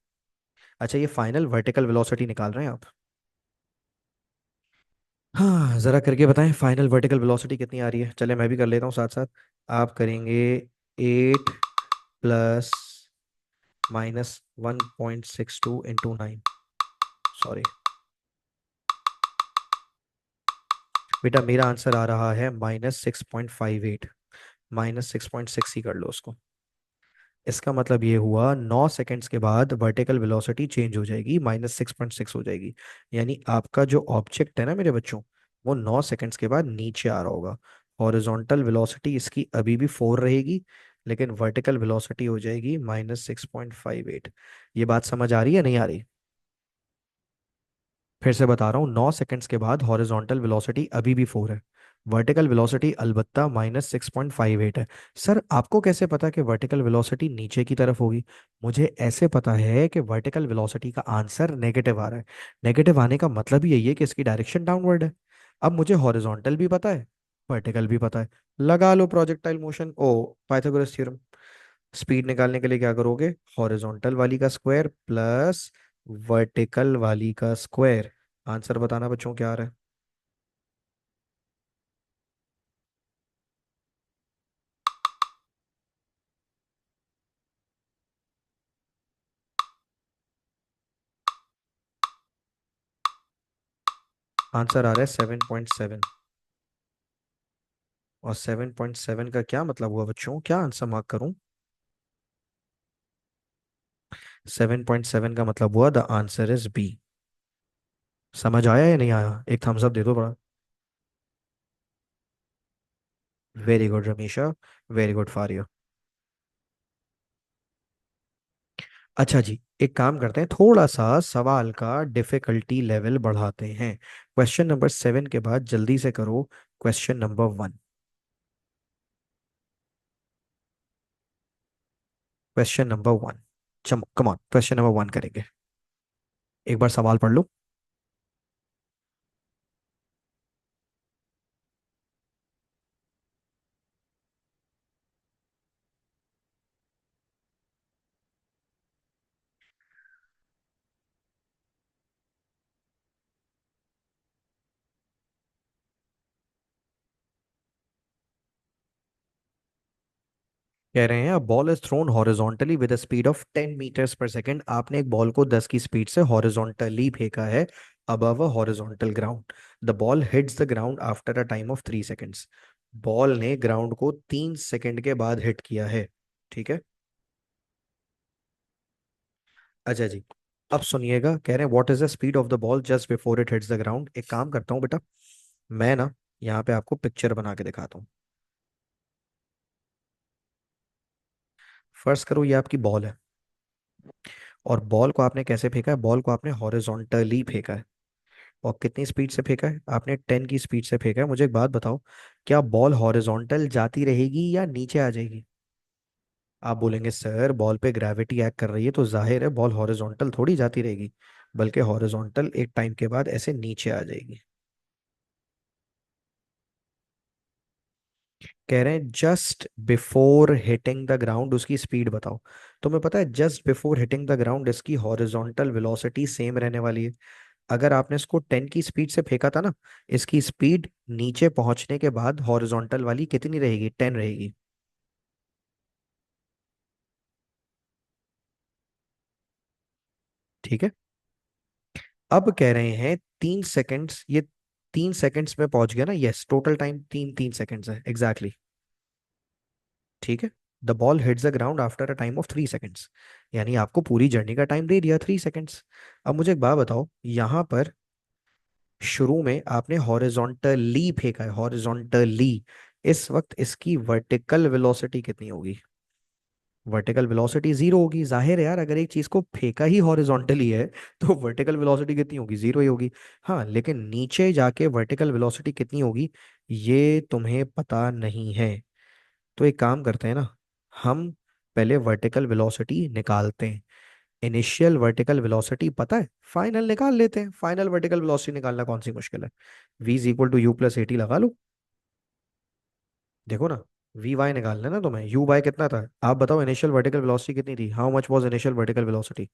अच्छा, ये फाइनल वर्टिकल वेलोसिटी निकाल रहे हैं आप? हाँ जरा करके बताएं फाइनल वर्टिकल वेलोसिटी कितनी आ रही है। चले मैं भी कर लेता हूँ साथ साथ। आप करेंगे 8 + -1.62 × 9। सॉरी बेटा, मेरा आंसर आ रहा है -6.58। -6.6 ही कर लो उसको। इसका मतलब ये हुआ 9 सेकंड्स के बाद वर्टिकल वेलोसिटी चेंज हो जाएगी, -6.6 हो जाएगी। यानी आपका जो ऑब्जेक्ट है ना मेरे बच्चों, वो 9 सेकंड्स के बाद नीचे आ रहा होगा। हॉरिजॉन्टल वेलोसिटी इसकी अभी भी 4 रहेगी, लेकिन वर्टिकल वेलोसिटी हो जाएगी -6.58। ये बात समझ आ रही है नहीं आ रही? फिर से बता रहा हूँ, 9 सेकंड्स के बाद हॉरिजॉन्टल वेलोसिटी अभी भी 4 है, वर्टिकल वेलोसिटी अलबत्ता -6.58 है। सर आपको कैसे पता कि वर्टिकल वेलोसिटी नीचे की तरफ होगी? मुझे ऐसे पता है कि वर्टिकल वेलोसिटी का आंसर नेगेटिव आ रहा है। नेगेटिव आने का मतलब ही यही है कि इसकी डायरेक्शन डाउनवर्ड है। अब मुझे हॉरिजॉन्टल भी पता है, वर्टिकल भी पता है। लगा लो प्रोजेक्टाइल मोशन, ओ पाइथागोरस थ्योरम। स्पीड निकालने के लिए क्या करोगे? हॉरिजॉन्टल वाली का स्क्वायर प्लस वर्टिकल वाली का स्क्वायर। आंसर बताना बच्चों क्या आ रहा है? आंसर आ रहा है 7.7। और 7.7 का क्या मतलब हुआ बच्चों? क्या आंसर मार्क करूं? 7.7 का मतलब हुआ द आंसर इज बी। समझ आया या नहीं आया? एक थम्स अप दे दो बड़ा। Very good Ramisha, very good for you. अच्छा जी, एक काम करते हैं, थोड़ा सा सवाल का डिफिकल्टी लेवल बढ़ाते हैं। क्वेश्चन नंबर 7 के बाद जल्दी से करो क्वेश्चन नंबर 1। क्वेश्चन नंबर 1, चम कम ऑन, क्वेश्चन नंबर 1 करेंगे। एक बार सवाल पढ़ लो। कह रहे हैं, a ball is thrown horizontally with a speed of 10 metres per second. आपने एक बॉल को 10 की स्पीड से हॉरिजॉन्टली फेंका है above a horizontal ground. The ball hits the ground after a time of 3 seconds. Ball ने ग्राउंड को 3 second के बाद हिट किया है। ठीक है। अच्छा जी, अब सुनिएगा। कह रहे हैं what is the speed of the ball just before it hits the ground. एक काम करता हूँ बेटा, मैं ना यहाँ पे आपको पिक्चर बना के दिखाता हूँ। फर्स्ट करो, ये आपकी बॉल है, और बॉल को आपने कैसे फेंका है? बॉल को आपने हॉरिजॉन्टली फेंका है। और कितनी स्पीड से फेंका है? आपने 10 की स्पीड से फेंका है। मुझे एक बात बताओ, क्या बॉल हॉरिजॉन्टल जाती रहेगी या नीचे आ जाएगी? आप बोलेंगे सर बॉल पे ग्रेविटी एक्ट कर रही है, तो जाहिर है बॉल हॉरिजॉन्टल थोड़ी जाती रहेगी, बल्कि हॉरिजॉन्टल एक टाइम के बाद ऐसे नीचे आ जाएगी। कह रहे हैं just before hitting the ground उसकी स्पीड बताओ। तुम्हें पता है just before hitting the ground इसकी हॉरिजॉन्टल वेलोसिटी सेम रहने वाली है। अगर आपने इसको 10 की स्पीड से फेंका था ना, इसकी स्पीड नीचे पहुंचने के बाद हॉरिजॉन्टल वाली कितनी रहेगी? 10 रहेगी। ठीक है। अब कह रहे हैं 3 सेकंड्स, ये 3 सेकंड्स में पहुंच गया ना? यस, टोटल टाइम 3 3 सेकंड्स है एग्जैक्टली। ठीक है। The ball hits the ground after a time of 3 seconds. यानी आपको पूरी जर्नी का टाइम दे दिया 3 सेकंड्स। अब मुझे एक बात बताओ, यहां पर शुरू में आपने हॉरिजॉन्टली फेंका है, हॉरिजॉन्टली। इस वक्त इसकी वर्टिकल वेलोसिटी कितनी होगी? वर्टिकल वेलोसिटी जीरो होगी। जाहिर है यार, अगर एक चीज को फेंका ही हॉरिजॉन्टली है तो वर्टिकल वेलोसिटी कितनी होगी? जीरो ही होगी। हाँ, लेकिन नीचे जाके वर्टिकल वेलोसिटी कितनी होगी ये तुम्हें पता नहीं है। तो एक काम करते हैं ना, हम पहले वर्टिकल वेलोसिटी निकालते हैं। इनिशियल वर्टिकल वेलोसिटी पता है, फाइनल निकाल लेते हैं। फाइनल वर्टिकल वेलोसिटी निकालना कौन सी मुश्किल है? v is equal to u+at लगा लो। देखो ना, वी वाई निकालना है ना तुम्हें। यू बाय कितना था? आप बताओ इनिशियल वर्टिकल वेलोसिटी कितनी थी? How much was initial vertical velocity?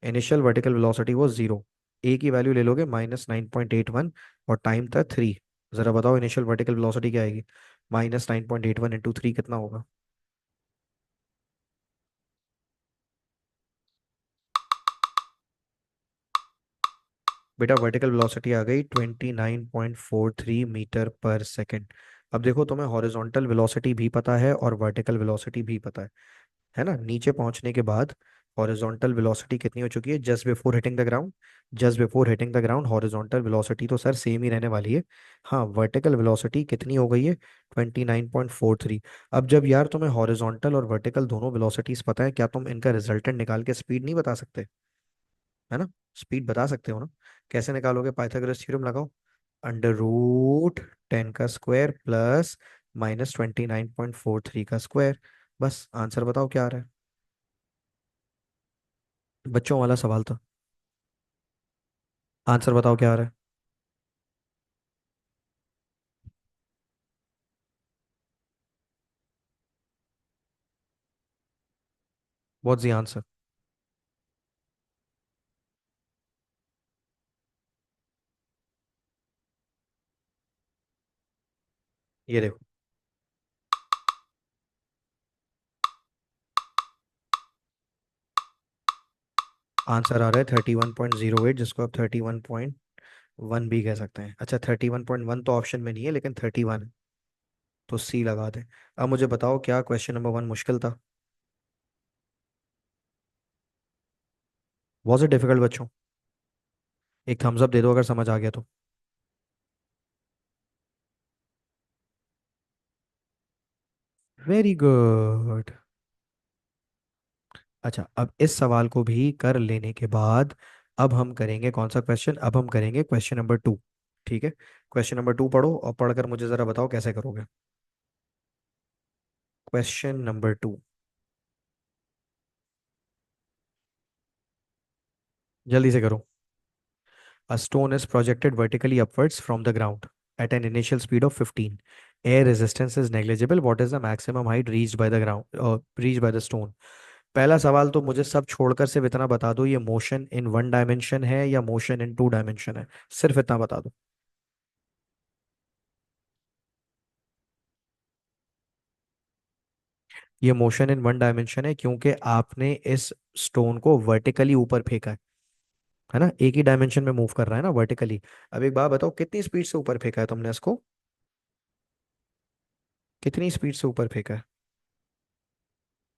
Initial vertical velocity was zero. A की वैल्यू ले लोगे -9.81 और टाइम था 3। जरा बताओ इनिशियल वर्टिकल वेलोसिटी क्या आएगी? -9.81 इंटू 3 कितना होगा? बेटा वर्टिकल वेलोसिटी आ गई 29.43 मीटर पर सेकेंड। अब देखो तुम्हें हॉरिजॉन्टल वेलोसिटी भी पता है और वर्टिकल वेलोसिटी भी पता है ना? नीचे पहुंचने के बाद हॉरिजॉन्टल वेलोसिटी कितनी हो चुकी है just before hitting the ground? Just before hitting the ground horizontal velocity तो सर सेम ही रहने वाली है। हाँ, वर्टिकल वेलोसिटी कितनी हो गई है? 29.43। अब जब यार तुम्हें हॉरिजॉन्टल और वर्टिकल दोनों वेलोसिटीज पता है, क्या तुम इनका रिजल्टेंट निकाल के स्पीड नहीं बता सकते? है ना? स्पीड बता सकते हो ना? कैसे निकालोगे? पाइथागोरस थ्योरम लगाओ। √10 का स्क्वायर प्लस -29.43 का स्क्वायर। बस आंसर बताओ क्या आ रहा है? बच्चों वाला सवाल था। आंसर बताओ क्या आ रहा है? What's the answer? ये देखो, आंसर आ रहा है 31.08, जिसको आप 31.1 भी कह सकते हैं। अच्छा, 31.1 तो ऑप्शन में नहीं है, लेकिन 31 है, तो सी लगा दें। अब मुझे बताओ, क्या क्वेश्चन नंबर 1 मुश्किल था? वॉज इट डिफिकल्ट बच्चों? एक थम्स अप दे दो अगर समझ आ गया तो। Very good. अच्छा, अब इस सवाल को भी कर लेने के बाद अब हम करेंगे कौन सा क्वेश्चन? अब हम करेंगे क्वेश्चन नंबर 2। ठीक है, क्वेश्चन नंबर 2 पढ़ो और पढ़कर मुझे ज़रा बताओ कैसे करोगे। क्वेश्चन नंबर 2, जल्दी से करो। A stone is projected vertically upwards from the ground at an initial speed of 15. Air resistance is negligible. What is the maximum height reached by the ground reached by the stone? पहला सवाल तो मुझे सब छोड़कर सिर्फ इतना बता दो, ये मोशन इन वन डायमेंशन है या मोशन इन टू डायमेंशन है? सिर्फ इतना बता दो। ये मोशन इन वन डायमेंशन है क्योंकि आपने इस स्टोन को वर्टिकली ऊपर फेंका है ना? एक ही डायमेंशन में मूव कर रहा है ना, वर्टिकली। अब एक बात बताओ, कितनी स्पीड से ऊपर फेंका है तुमने इसको? कितनी स्पीड से ऊपर फेंका है?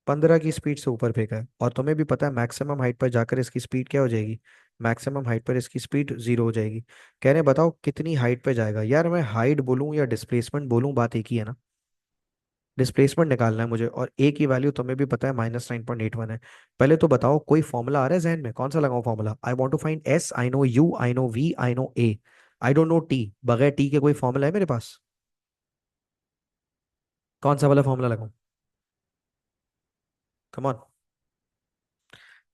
15 की स्पीड से ऊपर फेंका है। और तुम्हें भी पता है मैक्सिमम हाइट पर जाकर इसकी स्पीड क्या हो जाएगी? मैक्सिमम हाइट पर इसकी स्पीड 0 हो जाएगी। कह रहे बताओ कितनी हाइट पे जाएगा? यार मैं हाइट बोलूं या डिस्प्लेसमेंट बोलूं, बात एक ही है ना। डिस्प्लेसमेंट निकालना है मुझे, और ए की वैल्यू तुम्हें भी पता है -9.81 है। पहले तो बताओ कोई फॉर्मूला आ रहा है जहन में? कौन सा लगाऊं formula? I want to find s, I know u, I know v, I know a. I don't know t. बगैर टी के कोई फॉर्मूला है मेरे पास? कौन सा वाला फॉर्मूला लगाऊं? Come on.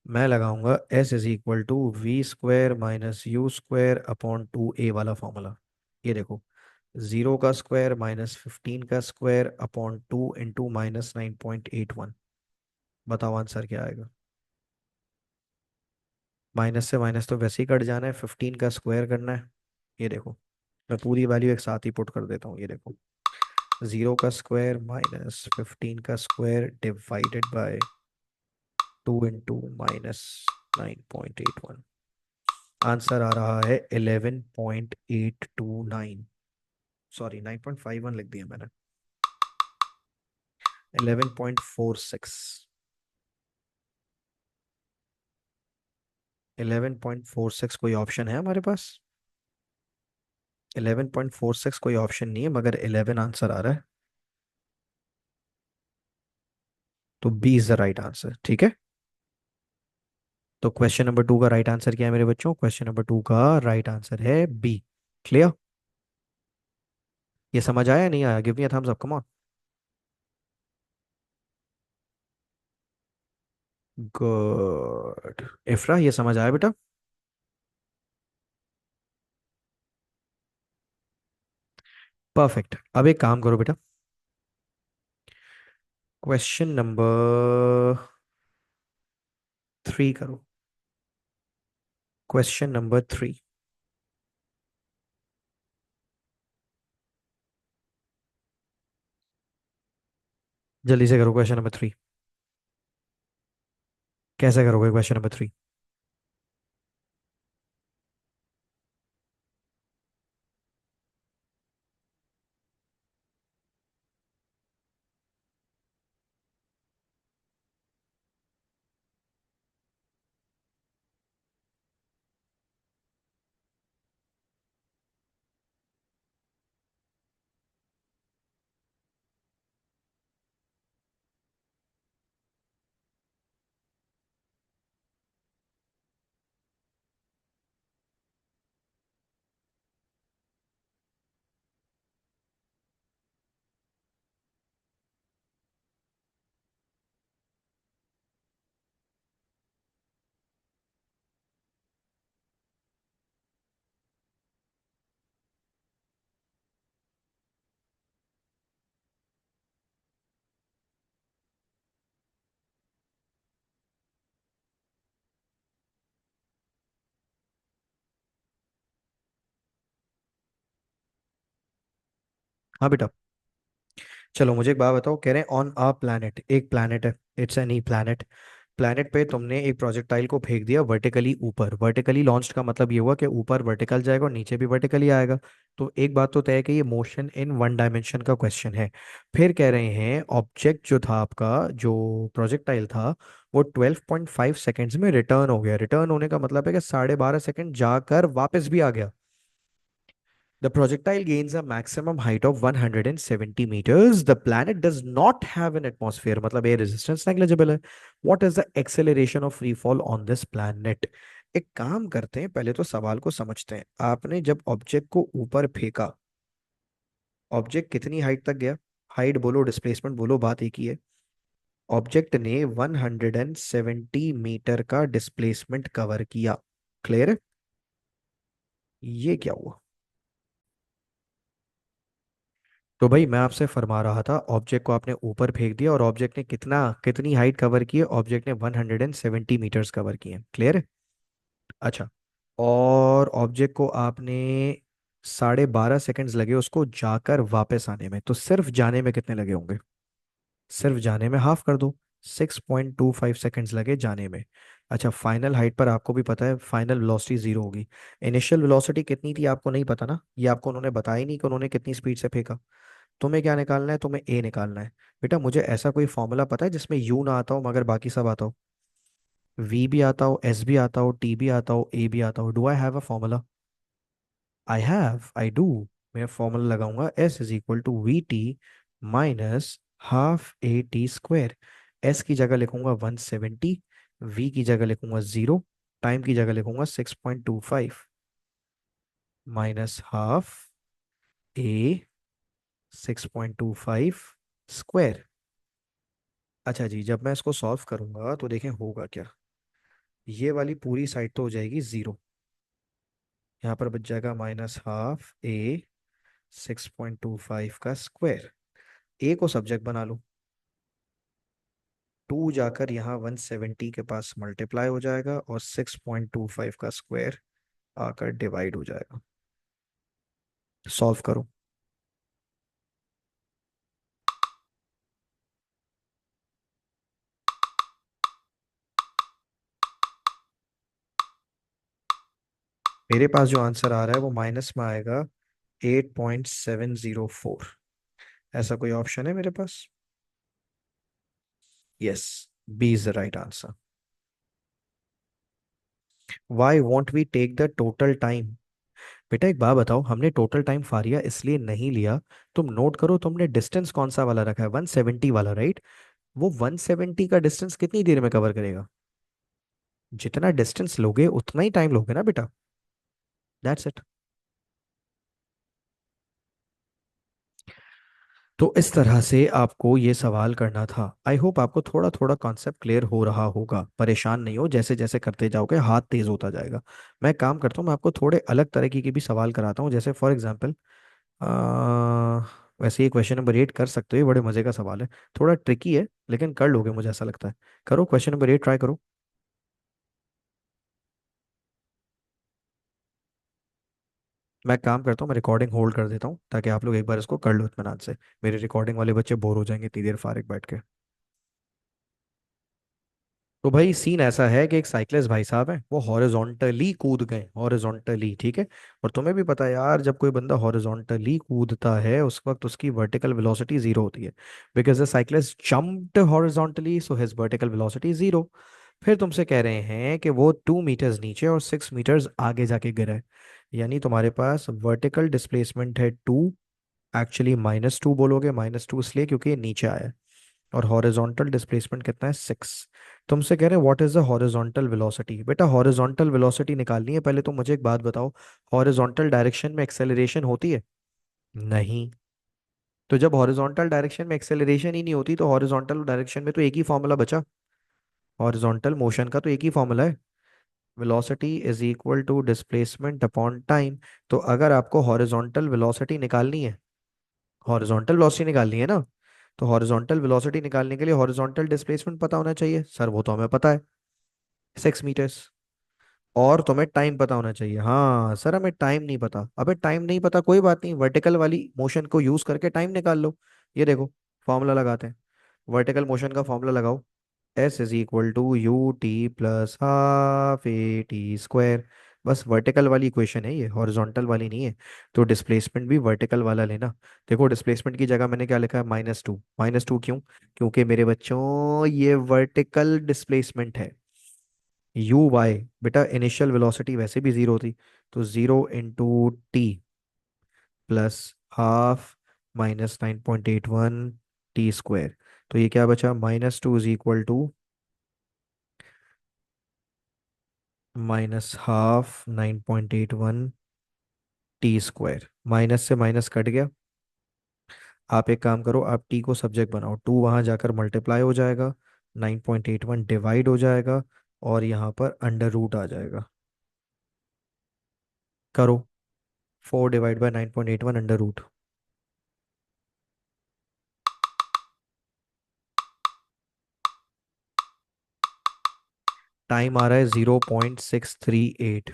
मैं लगाऊंगा S = V² - U² upon 2A वाला फॉर्मूला। ये देखो, 0 का स्क्वायर -15 का स्क्वायर अपॉन 2 इंटू -9.81। बताओ आंसर क्या आएगा? माइनस से माइनस तो वैसे ही कट जाना है, 15 का स्क्वायर करना है। ये देखो, मैं पूरी वैल्यू एक साथ ही पुट कर देता हूँ। ये देखो, 0 का स्क्वायर -15 का square divided by 2 into -9.81। Answer आ रहा है 11.829। सॉरी, 9.51 लिख दिया मैंने। 11.46। 11.46 कोई ऑप्शन है हमारे पास? 11.46 कोई ऑप्शन नहीं है, मगर 11 आंसर आ रहा है। तो B is the right answer. ठीक है, तो क्वेश्चन नंबर 2 का राइट आंसर क्या है मेरे बच्चों? क्वेश्चन नंबर 2 का राइट आंसर है बी। क्लियर? ये समझ आया नहीं आया? Give me a thumbs up, come on. Good. इफ्रा, ये समझ आया बेटा? परफेक्ट। अब एक काम करो बेटा, क्वेश्चन नंबर 3 करो। Question number 3। जल्दी से करो क्वेश्चन नंबर 3। कैसे करोगे क्वेश्चन नंबर 3? हाँ बेटा। चलो मुझे एक बात बताओ, कह रहे हैं ऑन अ प्लैनेट, एक प्लैनेट है, इट्स एनी प्लैनेट। प्लैनेट पे तुमने एक प्रोजेक्टाइल को फेंक दिया वर्टिकली ऊपर। वर्टिकली लॉन्च का मतलब ये हुआ कि ऊपर वर्टिकल जाएगा और नीचे भी वर्टिकली आएगा। तो एक बात तो तय है कि ये मोशन इन वन डायमेंशन का क्वेश्चन है। फिर कह रहे हैं ऑब्जेक्ट जो था आपका, जो प्रोजेक्टाइल था, वो 12.5 सेकेंड्स में रिटर्न हो गया। रिटर्न होने का मतलब है कि 12.5 सेकेंड जाकर वापस भी आ गया। The projectile gains a maximum height of 170 meters. The planet does not have an atmosphere. मतलब air resistance negligible है. What is the acceleration of free fall on this planet? एक काम करते हैं, पहले तो सवाल को समझते हैं। आपने जब ऑब्जेक्ट को ऊपर फेंका, ऑब्जेक्ट कितनी हाइट तक गया? हाइट बोलो डिस्प्लेसमेंट बोलो, बात एक ही है। ऑब्जेक्ट ने 170 मीटर का डिस्प्लेसमेंट कवर किया। क्लियर है? ये क्या हुआ? तो भाई मैं आपसे फरमा रहा था, ऑब्जेक्ट को आपने ऊपर फेंक दिया और ऑब्जेक्ट ने कितनी हाइट कवर की है? ऑब्जेक्ट ने 170 मीटर्स कवर किए। क्लियर है? अच्छा। और ऑब्जेक्ट को आपने 12.5 सेकेंड्स लगे उसको जाकर वापस आने में, तो सिर्फ जाने में कितने लगे होंगे? सिर्फ जाने में हाफ कर दो, 6.25 सेकेंड्स लगे जाने में। अच्छा, फाइनल हाइट पर आपको भी पता है फाइनल वेलोसिटी जीरो होगी। इनिशियल वेलोसिटी कितनी थी आपको नहीं पता ना, ये आपको उन्होंने बताया ही नहीं कि उन्होंने कितनी स्पीड से फेंका। तुम्हें क्या निकालना है? तुम्हें ए निकालना है। बेटा मुझे ऐसा कोई फॉर्मूला पता है जिसमें यू ना आता हो मगर बाकी सब आता हो? वी भी आता हो, एस भी आता हो, टी भी आता हो, ए भी आता हो। Do I have a formula? I do. मैं फॉर्मूला लगाऊंगा, s is equal to v t minus half a t square. S की जगह लिखूंगा 170, वी की जगह लिखूंगा 0, टाइम की जगह लिखूंगा 6.25 माइनस हाफ ए 6.25 स्क्वायर। अच्छा जी, जब मैं इसको सॉल्व करूंगा तो देखें होगा क्या। ये वाली पूरी साइड तो हो जाएगी जीरो। यहाँ पर बच जाएगा माइनस हाफ ए 6.25 का स्क्वायर। ए को सब्जेक्ट बना लो। टू जाकर यहाँ 170 के पास मल्टीप्लाई हो जाएगा और 6.25 का स्क्वायर आकर डिवाइड हो जाएगा। सॉल्व करो। मेरे पास जो आंसर आ रहा है वो माइनस में आएगा 8.704। ऐसा कोई ऑप्शन है मेरे पास? Yes, B is the right answer. Why want we take the total time? बेटा एक बात बताओ, हमने टोटल टाइम फारिया इसलिए नहीं लिया। तुम नोट करो, तुमने डिस्टेंस कौन सा वाला रखा है? 170 वाला, राइट? वो 170 का डिस्टेंस कितनी देर में कवर करेगा? जितना डिस्टेंस लोगे उतना ही टाइम लोगे ना बेटा। That's it. तो इस तरह से आपको ये सवाल करना था। आई होप आपको थोड़ा थोड़ा कॉन्सेप्ट क्लियर हो रहा होगा। परेशान नहीं हो, जैसे जैसे करते जाओगे हाथ तेज होता जाएगा। मैं काम करता हूँ, मैं आपको थोड़े अलग तरीके के भी सवाल कराता हूँ। जैसे फॉर एग्जांपल, वैसे ये क्वेश्चन नंबर 8 कर सकते हो, ये बड़े मजे का सवाल है। थोड़ा ट्रिकी है लेकिन कर लोगे मुझे ऐसा लगता है। करो क्वेश्चन नंबर 8 ट्राई करो। मैं एक काम करता हूँ, मैं रिकॉर्डिंग होल्ड कर देता हूँ ताकि आप लोग एक बार इसको कर लो इत्मीनान से। मेरे रिकॉर्डिंग वाले बच्चे बोर हो जाएंगे इतनी देर फारिग बैठ के। तो भाई सीन ऐसा है कि एक साइक्लिस्ट भाई साहब हैं, वो हॉरिजॉन्टली कूद गए, हॉरिजॉन्टली, ठीक है। और तुम्हें भी पता है यार, जब कोई बंदा हॉरिजॉन्टली कूदता है उस वक्त उसकी वर्टिकल वेलोसिटी जीरो होती है। Because the cyclist jumped horizontally, so his vertical velocity zero. फिर तुमसे कह रहे हैं कि वो 2 मीटर्स नीचे और 6 मीटर्स आगे जाके गिरा है। यानी तुम्हारे पास वर्टिकल डिस्प्लेसमेंट है 2, एक्चुअली -2 बोलोगे, -2 इसलिए क्योंकि ये नीचे आया है। और हॉरिजॉन्टल डिस्प्लेसमेंट कितना है, 6। तुमसे कह रहे हैं what is the horizontal velocity. बेटा हॉरिजॉन्टल वेलोसिटी निकालनी है, पहले तुम मुझे एक बात बताओ, हॉरिजॉन्टल डायरेक्शन में एक्सेलरेशन होती है? नहीं। तो जब हॉरिजॉन्टल डायरेक्शन में एक्सेलरेशन ही नहीं होती तो हॉरिजॉन्टल डायरेक्शन में तो एक ही फॉर्मूला बचा, हॉरिजॉन्टल मोशन का तो एक ही फॉर्मूला है, velocity is equal to displacement upon time. तो अगर आपको हॉरिजॉन्टल वेलोसिटी निकालनी है, हॉरिजॉन्टल वेलोसिटी निकालनी है ना, तो हॉरिजॉन्टल वेलोसिटी निकालने के लिए हॉरिजॉन्टल डिस्प्लेसमेंट पता होना चाहिए सर, वो तो हमें पता है, 6 मीटर्स। और तुम्हें टाइम पता होना चाहिए। हाँ सर हमें टाइम नहीं पता, अबे टाइम नहीं पता कोई बात नहीं, वर्टिकल वाली मोशन को यूज करके टाइम निकाल लो। ये देखो, फॉर्मूला लगाते हैं, वर्टिकल मोशन का फॉर्मूला लगाओ, S = u t + ½ a t²। बस वर्टिकल वाली इक्वेशन है ये, हॉरिजॉन्टल वाली नहीं है। तो डिस्प्लेसमेंट भी वर्टिकल वाला लेना। देखो डिस्प्लेसमेंट की जगह मैंने क्या लिखा है, -2। -2 क्यों? क्योंकि मेरे बच्चों ये वर्टिकल डिस्प्लेसमेंट है। u y, बेटा इनिशियल वेलोसिटी वैसे भी जीरो थी, तो 0 × t + ½ -9.81 t²। तो ये क्या बचा, -2 = -½ 9.81 t²। माइनस से माइनस कट गया। आप एक काम करो, आप टी को सब्जेक्ट बनाओ, 2 वहां जाकर मल्टीप्लाई हो जाएगा, 9.81 डिवाइड हो जाएगा, और यहाँ पर अंडर रूट आ जाएगा। करो, 4/9.81 अंडर रूट। टाइम आ रहा है 0.638।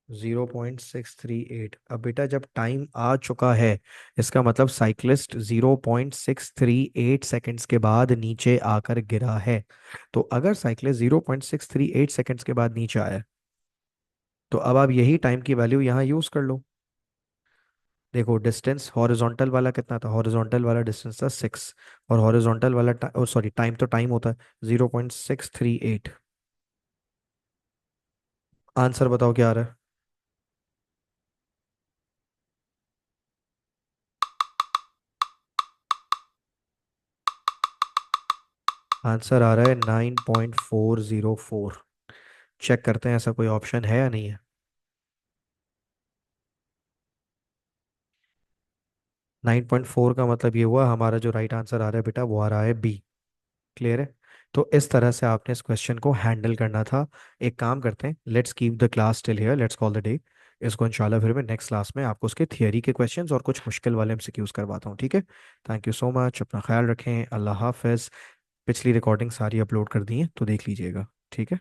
0.638। अब बेटा जब टाइम आ चुका है, इसका मतलब साइक्लिस्ट 0.638 सेकेंड्स के बाद नीचे आकर गिरा है। तो अगर साइक्लिस्ट 0.638 सेकेंड्स के बाद नीचे आया है, तो अब आप यही टाइम की वैल्यू यहाँ यूज कर लो। देखो डिस्टेंस हॉरिजॉन्टल वाला कितना था, हॉरिजॉन्टल वाला डिस्टेंस था 6, और हॉरिजॉन्टल वाला सॉरी टाइम तो टाइम होता है 0.638। आंसर बताओ क्या आ रहा है। आंसर आ रहा है 9.404। चेक करते हैं ऐसा कोई ऑप्शन है या नहीं है। 9.4 का मतलब ये हुआ हमारा जो राइट आंसर आ रहा है बेटा, वो आ रहा है बी। क्लियर है? तो इस तरह से आपने इस क्वेश्चन को हैंडल करना था। एक काम करते हैं, let's keep the class till here, let's call the day. इसको इंशाल्लाह फिर मैं नेक्स्ट क्लास में आपको उसके थियरी के क्वेश्चंस और कुछ मुश्किल वाले एमसीक्यूज करवाता हूँ, ठीक है। थैंक यू सो मच, अपना ख्याल रखें, अल्लाह हाफिज़। पिछली रिकॉर्डिंग सारी अपलोड कर दी है तो देख लीजिएगा, ठीक है।